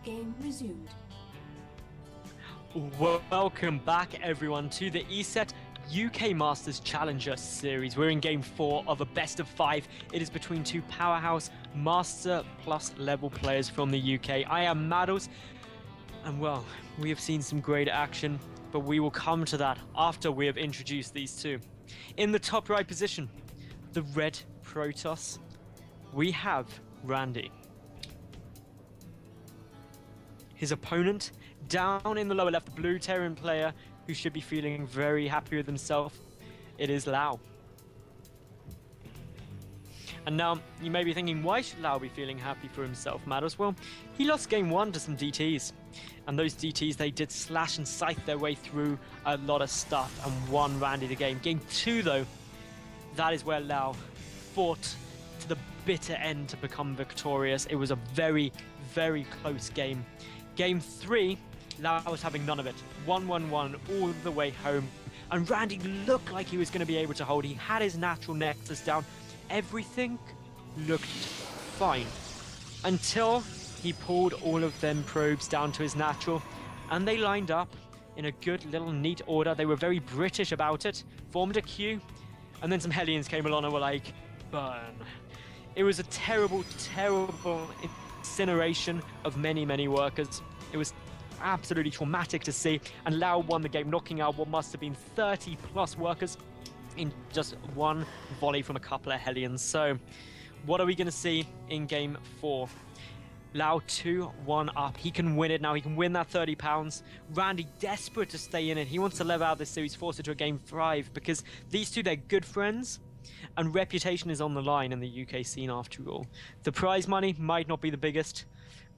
Game resumed. Welcome back, everyone, to the ESET UK Masters Challenger Series. We're in Game 4 of a best of 5. It is between two powerhouse Master Plus level players from the UK. I am Maddles, and well, we have seen some great action, but we will come to that after we have introduced these two. In the top right position, the red Protoss, we have Randy. His opponent, down in the lower left, the blue Terran player, who should be feeling very happy with himself, it is Lau. And now, you may be thinking, why should Lau be feeling happy for himself, Maddles? Well, he lost game 1 to some DTs. And those DTs, they did slash and scythe their way through a lot of stuff and won Randy the game. Game 2, though, that is where Lau fought to the bitter end to become victorious. It was a very, very close game. Game 3, Lau was having none of it. 1-1-1 all the way home. And Randy looked like he was going to be able to hold. He had his natural nexus down. Everything looked fine. Until he pulled all of them probes down to his natural. And they lined up in a good little neat order. They were very British about it. Formed a queue. And then some Hellions came along and were like, burn. It was a terrible, terrible incineration of many, many workers. It was absolutely traumatic to see, and Lau won the game, knocking out what must have been 30 plus workers in just one volley from a couple of Hellions. So what are we going to see in game 4? Lau 2-1 up. He can win it now. He can win that £30. Randy desperate to stay in it. He wants to level out this series, force it to a game 5, because these two, they're good friends. And reputation is on the line in the UK scene after all. The prize money might not be the biggest,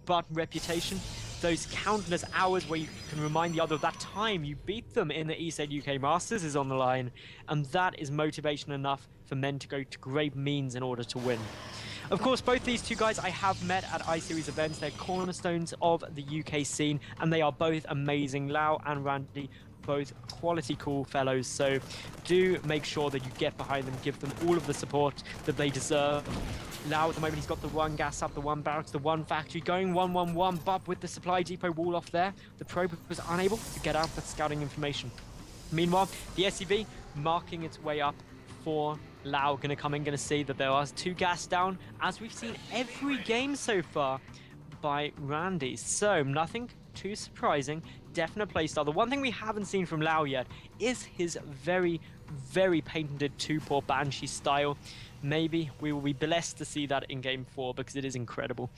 but reputation, those countless hours where you can remind the other of that time you beat them in the ESET UK Masters is on the line. And that is motivation enough for men to go to great means in order to win. Of course, both these two guys I have met at iSeries events. They're cornerstones of the UK scene, and they are both amazing. Lau and Randy, both quality cool fellows, so do make sure that you get behind them, give them all of the support that they deserve. Lau at the moment, he's got the one gas up, the one barracks, the one factory, going 1-1-1, but with the supply depot wall off there, the probe was unable to get out that scouting information. Meanwhile, the SCV marking its way up for Lau, gonna come in, gonna see that there are 2 gas down, as we've seen every game so far by Randy. So nothing too surprising, definite playstyle. The one thing we haven't seen from Lau yet is his very, very patented 2-port Banshee style. Maybe we will be blessed to see that in game 4 because it is incredible.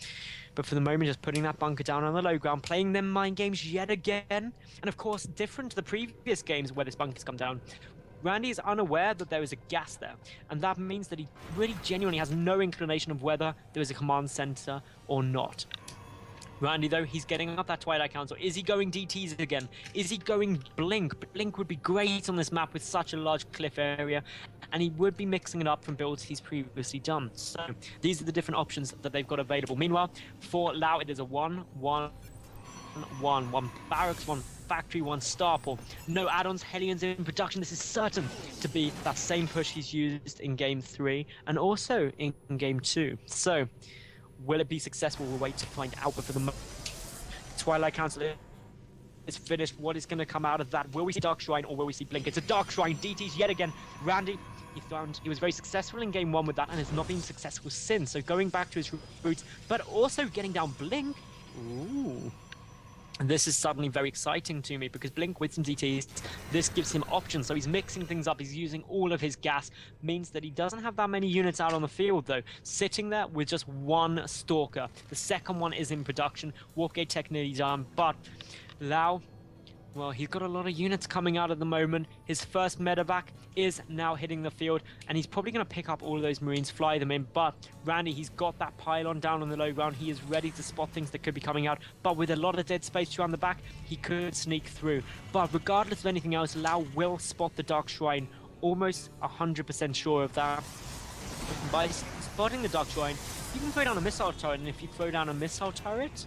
But for the moment, just putting that bunker down on the low ground, playing them mind games yet again. And of course, different to the previous games where this bunker's come down, Randy is unaware that there is a gas there, and that means that he really genuinely has no inclination of whether there is a command center or not. Randy, though, he's getting up that Twilight Council. Is he going DTs again? Is he going Blink? Blink would be great on this map with such a large cliff area, and he would be mixing it up from builds he's previously done. So these are the different options that they've got available. Meanwhile, for Lau, it is a 1-1-1. 1 barracks, 1 factory, 1 starport. No add-ons, Hellions in production. This is certain to be that same push he's used in game 3 and also in game 2. So will it be successful? We'll wait to find out. But for the Twilight Council is finished. What is going to come out of that? Will we see Dark Shrine or will we see Blink? It's a Dark Shrine. DTs yet again. Randy, he found he was very successful in game 1 with that and has not been successful since. So going back to his roots, but also getting down Blink. Ooh. And this is suddenly very exciting to me because Blink with some DTs, this gives him options. So he's mixing things up. He's using all of his gas. Means that he doesn't have that many units out on the field, though. Sitting there with just 1 Stalker. The second one is in production. Warpgate tech nearly done. But Lau, well, he's got a lot of units coming out at the moment. His first medevac is now hitting the field, and he's probably going to pick up all of those Marines, fly them in. But Randy, he's got that pylon down on the low ground. He is ready to spot things that could be coming out. But with a lot of dead space around the back, he could sneak through. But regardless of anything else, Lau will spot the Dark Shrine. Almost 100% sure of that. By spotting the Dark Shrine, you can throw down a missile turret, and if you throw down a missile turret,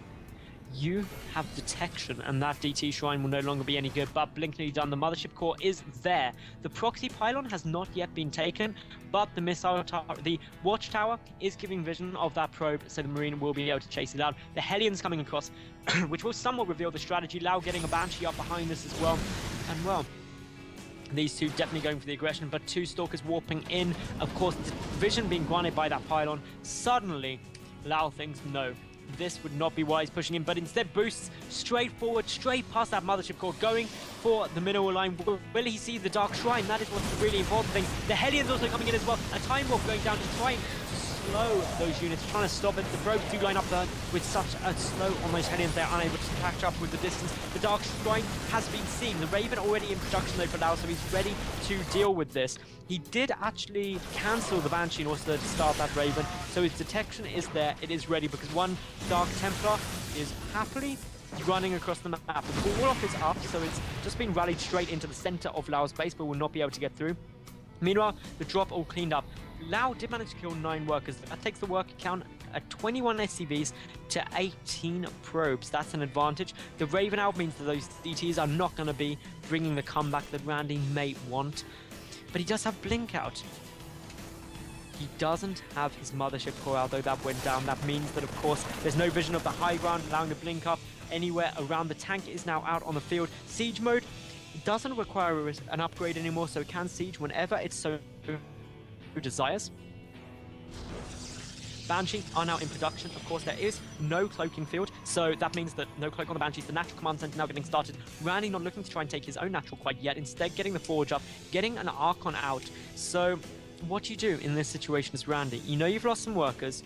you have detection, and that DT shrine will no longer be any good. But blinkingly done, the mothership core is there. The proxy pylon has not yet been taken, but the missile tower, the watchtower, is giving vision of that probe, so the Marine will be able to chase it out. The Hellions coming across, which will somewhat reveal the strategy. Lau getting a Banshee up behind this as well, and well, these two definitely going for the aggression, but two Stalkers warping in. Of course, the vision being granted by that pylon. Suddenly, Lau thinks, no, this would not be wise pushing in, but instead boosts straight forward, straight past that mothership core, going for the mineral line. Will he see the Dark Shrine? That is what's the really important thing. The Hellions also coming in as well. A Time Warp going down to try and slow those units, trying to stop it. The probes do line up there with such a slow on those Hellions. They're unable to catch up with the distance. The Dark Shrine has been seen. The Raven already in production though for Lau, so he's ready to deal with this. He did actually cancel the Banshee in order to start that Raven, so his detection is there. It is ready because one Dark Templar is happily running across the map. The wall off is up, so it's just been rallied straight into the center of Lau's base, but will not be able to get through. Meanwhile, the drop all cleaned up. Lau did manage to kill 9 workers. That takes the worker count at 21 SCVs to 18 probes. That's an advantage. The Raven out means that those DTs are not going to be bringing the comeback that Randy may want. But he does have Blink out. He doesn't have his mothership core out, though that went down. That means that, of course, there's no vision of the high ground, allowing the Blink up anywhere around. The tank is now out on the field. Siege mode doesn't require an upgrade anymore, so it can siege whenever it so desires. Banshee are now in production. Of course, there is no cloaking field, so that means that no cloak on the Banshees. The natural command center now getting started. Randy not looking to try and take his own natural quite yet, instead getting the Forge up, getting an Archon out. So what do you do in this situation as Randy? You know you've lost some workers.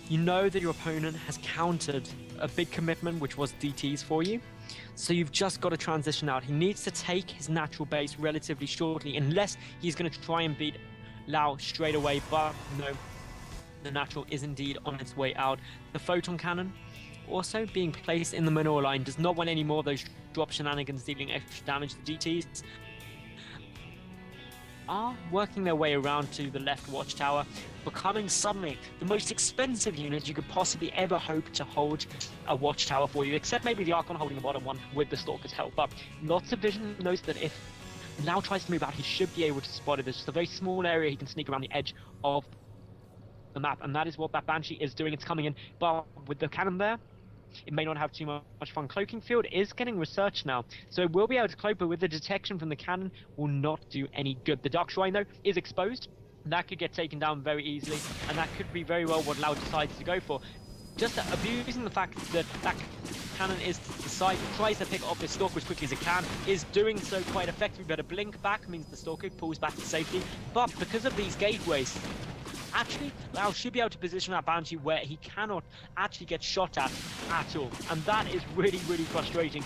You know that your opponent has countered a big commitment, which was DTs for you. So you've just got to transition out. He needs to take his natural base relatively shortly, unless he's going to try and beat Lau straight away, but no. The natural is indeed on its way out. The photon cannon also being placed in the mineral line does not want any more of those drop shenanigans dealing extra damage. The DTs are working their way around to the left watchtower, becoming suddenly the most expensive unit you could possibly ever hope to hold a watchtower for you, except maybe the Archon holding the bottom one with the Stalker's help. But lots of vision knows that if Lau tries to move out, he should be able to spot it. There's just a very small area he can sneak around the edge of the map, and that is what that Banshee is doing. It's coming in, but with the cannon there, it may not have too much fun. Cloaking field is getting researched now, so it will be able to cloak, but with the detection from the cannon will not do any good. The Dark Shrine though is exposed. That could get taken down very easily, and that could be very well what Lau decides to go for. Just abusing the fact that that cannon is to the side, tries to pick up the Stalker as quickly as it can, is doing so quite effectively, but a blink back means the Stalker pulls back to safety. But because of these gateways, actually, Lau should be able to position that Banshee where he cannot actually get shot at all. And that is really, really frustrating.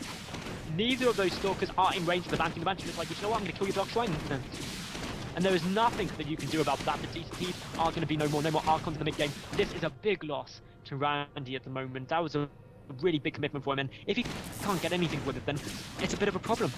Neither of those Stalkers are in range of the Banshee. The Banshee looks like, you know what, I'm going to kill your Dark Shrine then. And there is nothing that you can do about that. The DCPs are going to be no more Archons in the mid-game. This is a big loss to Randy at the moment. That was a really big commitment for him, and if he can't get anything with it, then it's a bit of a problem.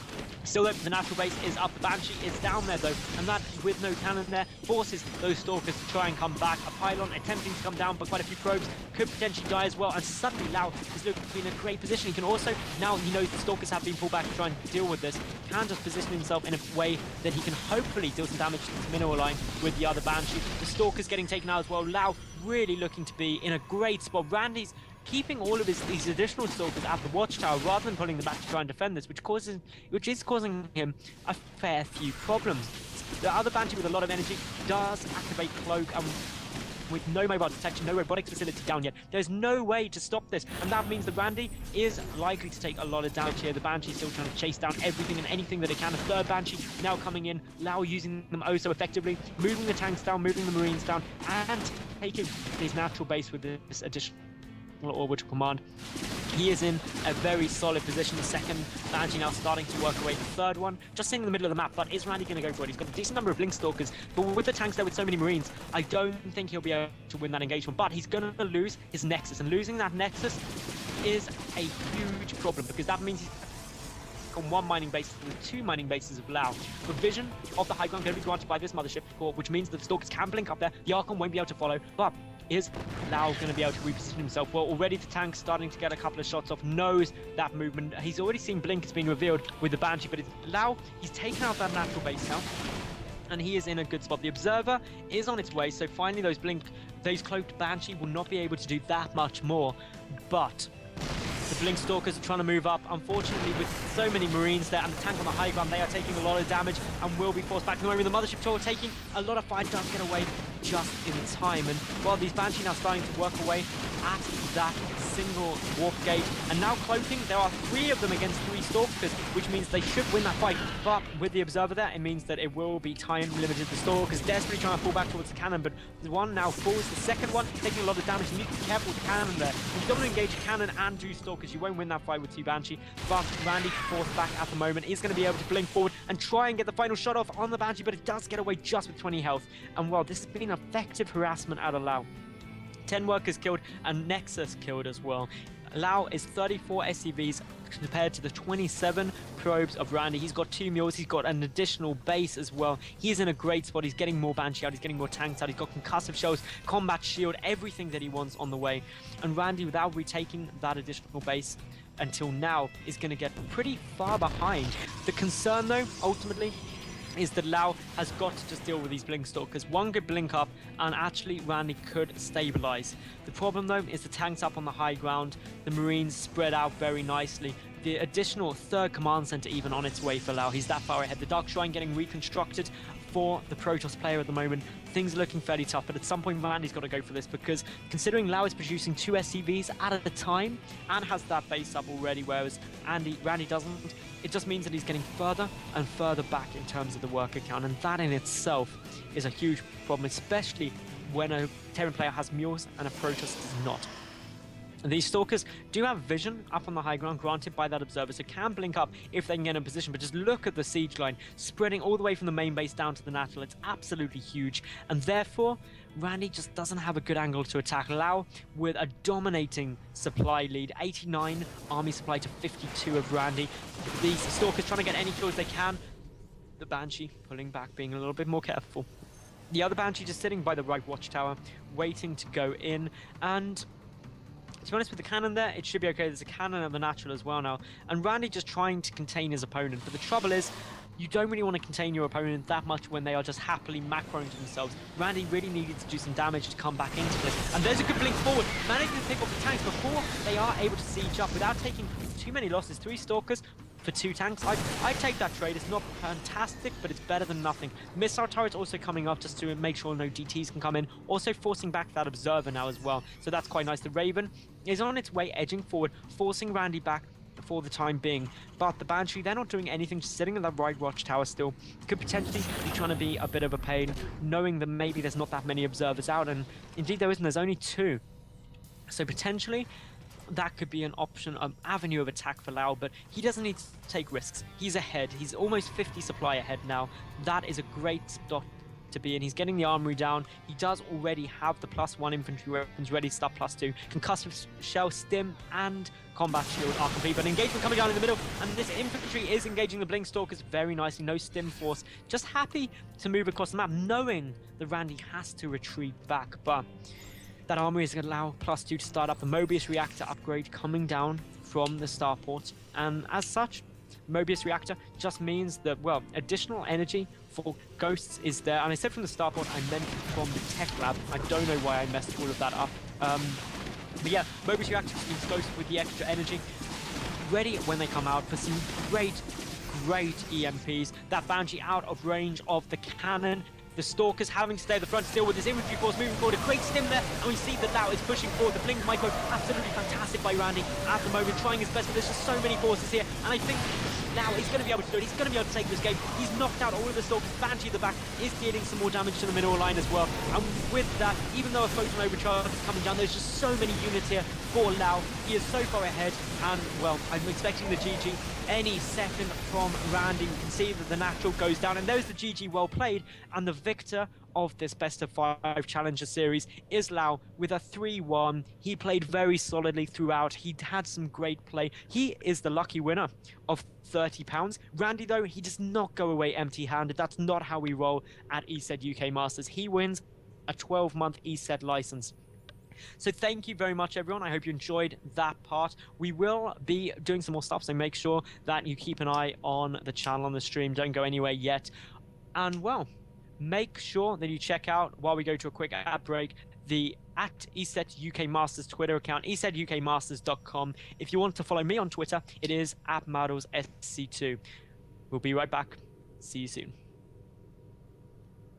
Still though, the natural base is up, the Banshee is down there though, and that, with no cannon there, forces those Stalkers to try and come back. A pylon attempting to come down, but quite a few probes could potentially die as well, and suddenly Lau is looking to be in a great position. He can also, now he knows the Stalkers have been pulled back to try and deal with this, can just position himself in a way that he can hopefully deal some damage to the mineral line with the other Banshee. The Stalkers getting taken out as well. Lau really looking to be in a great spot. Randy's keeping all of these additional Stalkers at the watchtower rather than pulling them back to try and defend this, which is causing him a fair few problems. The other Banshee with a lot of energy does activate Cloak, and with no mobile detection, no robotics facility down yet, there's no way to stop this, and that means that Randy is likely to take a lot of damage here. The Banshee still trying to chase down everything and anything that it can. A third Banshee now coming in, Lau using them oh so effectively, moving the tanks down, moving the Marines down, and taking his natural base with this additional orbital command. He is in a very solid position. The second Banshee now starting to work away. The third one just sitting in the middle of the map, but is Randy going to go for it? He's got a decent number of Blink Stalkers, but with the tanks there with so many Marines, I don't think he'll be able to win that engagement, but he's going to lose his Nexus, and losing that Nexus is a huge problem, because that means he's on one mining base and the two mining bases of Lau. The vision of the high ground can be granted by this mothership core, which means that the Stalkers can blink up there. The Archon won't be able to follow, but Is Lau going to be able to reposition himself? Well, already the tank's starting to get a couple of shots off, knows that movement. He's already seen Blinkers being revealed with the Banshee, but it's Lau, he's taken out that natural base now, and he is in a good spot. The Observer is on its way, so finally those cloaked Banshee will not be able to do that much more, but the Blink Stalkers are trying to move up. Unfortunately, with so many Marines there and the tank on the high ground, they are taking a lot of damage and will be forced back. The Mothership Tower taking a lot of fire, does get away just in time. And while these Banshee now starting to work away at that single warp gate, and now cloaking, there are 3 of them against 3 Stalkers, which means they should win that fight. But with the Observer there, it means that it will be time limited. The Stalkers desperately trying to pull back towards the cannon, but the one now falls. The second one taking a lot of damage. You need to be careful with the cannon there. If you don't want to engage cannon and 2 Stalkers, you won't win that fight with 2 Banshee. But Randy, forced back at the moment, is going to be able to blink forward and try and get the final shot off on the Banshee, but it does get away just with 20 health. And well, this has been effective harassment out of Lau. 10 workers killed and Nexus killed as well. Lau is 34 SCVs compared to the 27 probes of Randy. He's got 2 mules, he's got an additional base as well. He's in a great spot. He's getting more Banshee out, he's getting more tanks out, he's got concussive shells, combat shield, everything that he wants on the way. And Randy, without retaking that additional base until now, is going to get pretty far behind. The concern though, ultimately, is that Lau has got to just deal with these Blink Stalkers. One could blink up, and actually Randy could stabilize. The problem though is the tanks up on the high ground, the Marines spread out very nicely. The additional 3rd command center even on its way for Lau. He's that far ahead. The Dark Shrine getting reconstructed for the Protoss player at the moment. Things are looking fairly tough, but at some point Randy's got to go for this, because considering Lau is producing 2 SCVs at a time and has that base up already, whereas Randy doesn't, it just means that he's getting further and further back in terms of the worker count, and that in itself is a huge problem, especially when a Terran player has mules and a Protoss does not. These Stalkers do have vision up on the high ground, granted by that Observer, so can blink up if they can get in position, but just look at the siege line, spreading all the way from the main base down to the natural. It's absolutely huge, and therefore, Randy just doesn't have a good angle to attack. Lau, with a dominating supply lead, 89 army supply to 52 of Randy. These Stalkers trying to get any kills they can. The Banshee pulling back, being a little bit more careful. The other Banshee just sitting by the right watchtower, waiting to go in, and to be honest, with the cannon there, it should be okay. There's a cannon at the natural as well now. And Randy just trying to contain his opponent. But the trouble is, you don't really want to contain your opponent that much when they are just happily macroing to themselves. Randy really needed to do some damage to come back into this. And there's a good blink forward. Managing to pick off the tanks before they are able to siege up without taking too many losses. 3 Stalkers for 2 tanks. I'd take that trade. It's not fantastic, but it's better than nothing. Missile turrets also coming up just to make sure no DTs can come in. Also forcing back that Observer now as well. So that's quite nice. The Raven is on its way, edging forward, forcing Randy back for the time being. But the Banshee, they're not doing anything, just sitting in that right watchtower still. Could potentially be trying to be a bit of a pain, knowing that maybe there's not that many Observers out, and indeed there isn't. There's only 2. So potentially that could be an option, an avenue of attack for Lau, but he doesn't need to take risks. He's ahead. He's almost 50 supply ahead now. That is a great spot to be in. He's getting the armory down. He does already have the +1 infantry weapons ready to start +2. Concussive shell, stim, and combat shield are complete, but engagement coming down in the middle, and this infantry is engaging the Blink Stalkers very nicely. No stim force, just happy to move across the map, knowing that Randy has to retreat back, but that armory is going to allow +2 to start up. The Mobius reactor upgrade coming down from the starport, and as such, Mobius reactor just means that, well, additional energy for Ghosts is there. And I said from the starport, I meant from the tech lab. I don't know why I messed all of that up. But yeah, Mobius reactor means Ghosts with the extra energy ready when they come out for some great EMPs. That Banshee out of range of the cannon. The Stalkers having to stay at the front still with this infantry force moving forward. A great stim there, and we see that Lau is pushing forward. The Blink Micro, absolutely fantastic by Randy at the moment, trying his best, but there's just so many forces here, and I think now he's going to be able to do it. He's going to be able to take this game. He's knocked out all of the Stalkers. Banshee at the back is dealing some more damage to the middle line as well, and with that, even though a photon overcharge is coming down, there's just so many units here for Lau. He is so far ahead, and well, I'm expecting the GG any second from Randy. You can see that the natural goes down, and there's the GG. Well played, and the victor of this best of 5 challenger series is Lau with a 3-1. He played very solidly throughout. He had some great play. He is the lucky winner of £30. Randy, though, he does not go away empty-handed. That's not how we roll at ESET UK Masters. He wins a 12-month ESET license. So thank you very much, everyone. I hope you enjoyed that part. We will be doing some more stuff, so make sure that you keep an eye on the channel, on the stream. Don't go anywhere yet. And well, make sure that you check out, while we go to a quick ad break, the at ESET UK Masters Twitter account, esetukmasters.com. If you want to follow me on Twitter, it is @MadelsSC2. We'll be right back. See you soon.